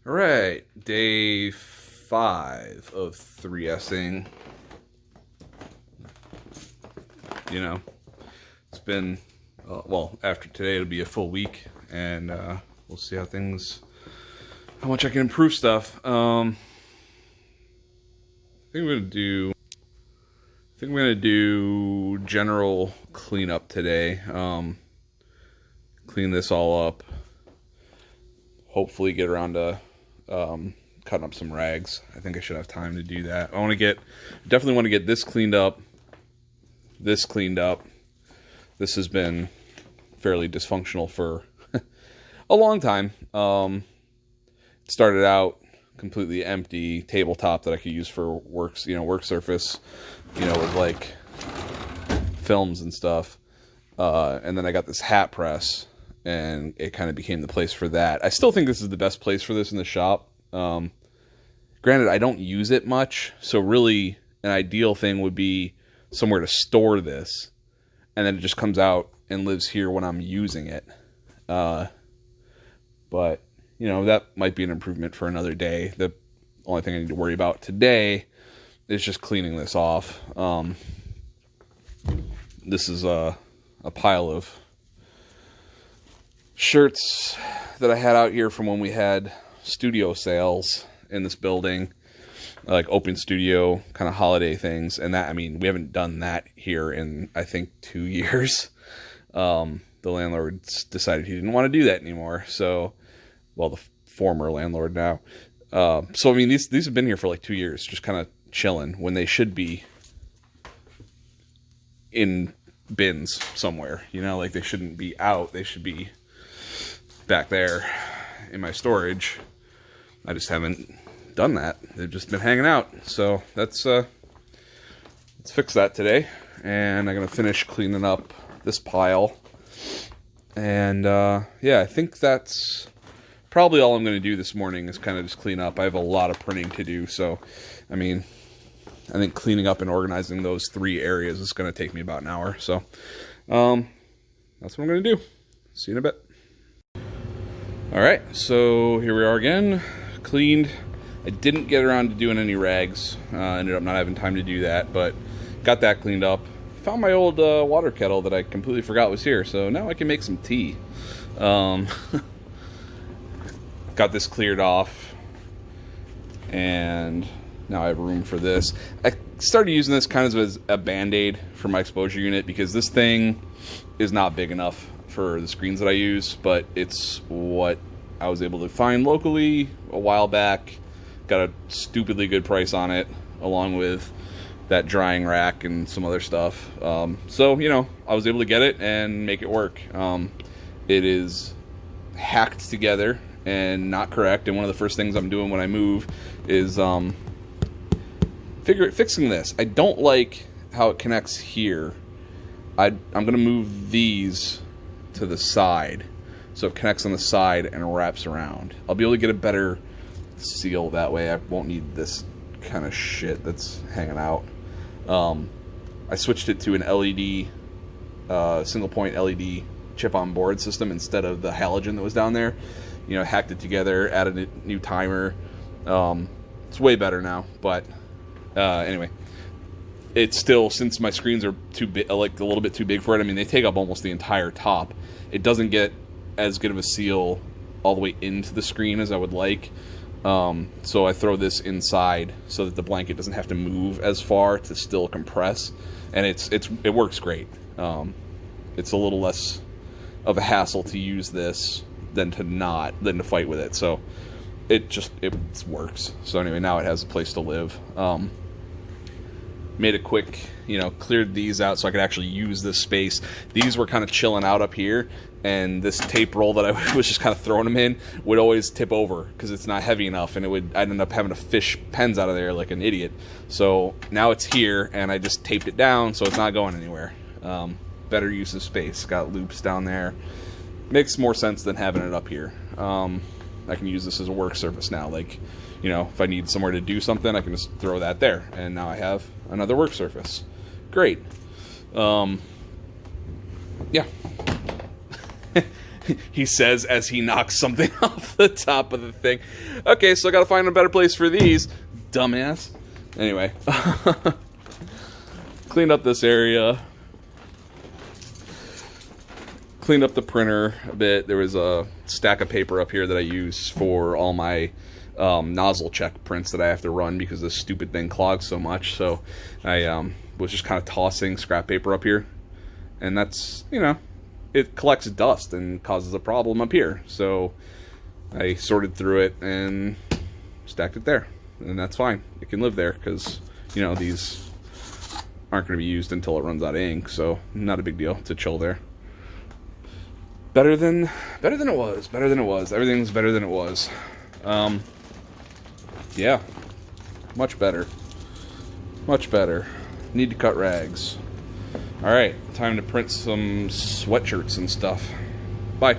All right, day 5 of 3Sing. You know, it's been, well, after today it'll be a full week, and we'll see how much I can improve stuff. I think I'm gonna do general cleanup today. Clean this all up. Hopefully get around to cutting up some rags. I think I should have time to do that. Definitely want to get this cleaned up. This cleaned up. This has been fairly dysfunctional for a long time. It started out completely empty tabletop that I could use for work surface, with like films and stuff. And then I got this hat press, and it kind of became the place for that. I still think this is the best place for this in the shop. Granted, I don't use it much, so really an ideal thing would be somewhere to store this, and then it just comes out and lives here when I'm using it. But, that might be an improvement for another day. The only thing I need to worry about today is just cleaning this off. This is a pile of shirts that I had out here from when we had studio sales in this building, like open studio kind of holiday things. And that, we haven't done that here in, I think, 2 years. The landlord decided he didn't want to do that anymore. So, well, the former landlord now. These have been here for like 2 years, just kind of chilling when they should be in bins somewhere, like they shouldn't be out. They should be back there in my storage. I just haven't done that. They've just been hanging out. So let's fix that today. And I'm going to finish cleaning up this pile. And I think that's probably all I'm going to do this morning is kind of just clean up. I have a lot of printing to do. So, I think cleaning up and organizing those 3 areas is going to take me about an hour. So, that's what I'm going to do. See you in a bit. All right, so here we are again, cleaned. I didn't get around to doing any rags. Ended up not having time to do that, but got that cleaned up. Found my old water kettle that I completely forgot was here, so now I can make some tea. Got this cleared off, and now I have room for this. I started using this kind of as a band-aid for my exposure unit because this thing is not big enough for the screens that I use, but it's what I was able to find locally a while back. Got a stupidly good price on it, along with that drying rack and some other stuff. So, I was able to get it and make it work. It is hacked together and not correct, and one of the first things I'm doing when I move is fixing this. I don't like how it connects here. I'm going to move these to the side, so it connects on the side and wraps around. I'll be able to get a better seal that way. I won't need this kind of shit that's hanging out. I switched it to an LED, single point LED chip on board system instead of the halogen that was down there. Hacked it together, added a new timer. It's way better now, but anyway. It's still, since my screens are too big, like a little bit too big for it. They take up almost the entire top. It doesn't get as good of a seal all the way into the screen as I would like. So I throw this inside so that the blanket doesn't have to move as far to still compress, and it works great. It's a little less of a hassle to use this than to fight with it. So it works. So anyway, now it has a place to live. Made a quick, cleared these out so I could actually use this space. These were kind of chilling out up here, and this tape roll that I was just kind of throwing them in would always tip over because it's not heavy enough, and I'd end up having to fish pens out of there like an idiot. So now it's here, and I just taped it down so it's not going anywhere. Better use of space. Got loops down there. Makes more sense than having it up here. I can use this as a work surface now. Like, if I need somewhere to do something, I can just throw that there, and now I have another work surface. Great. Yeah. he says as he knocks something off the top of the thing. Okay, so I gotta find a better place for these, dumbass. Anyway, cleaned up this area. Cleaned up the printer a bit. There was a stack of paper up here that I use for all my nozzle check prints that I have to run because this stupid thing clogs so much. So I was just kind of tossing scrap paper up here. And that's, you know, it collects dust and causes a problem up here. So I sorted through it and stacked it there. And that's fine. It can live there because, you know, these aren't going to be used until it runs out of ink. So not a big deal to chill there. Better than it was. Better than it was. Everything's better than it was. Yeah. Much better. Much better. Need to cut rags. Alright, time to print some sweatshirts and stuff. Bye.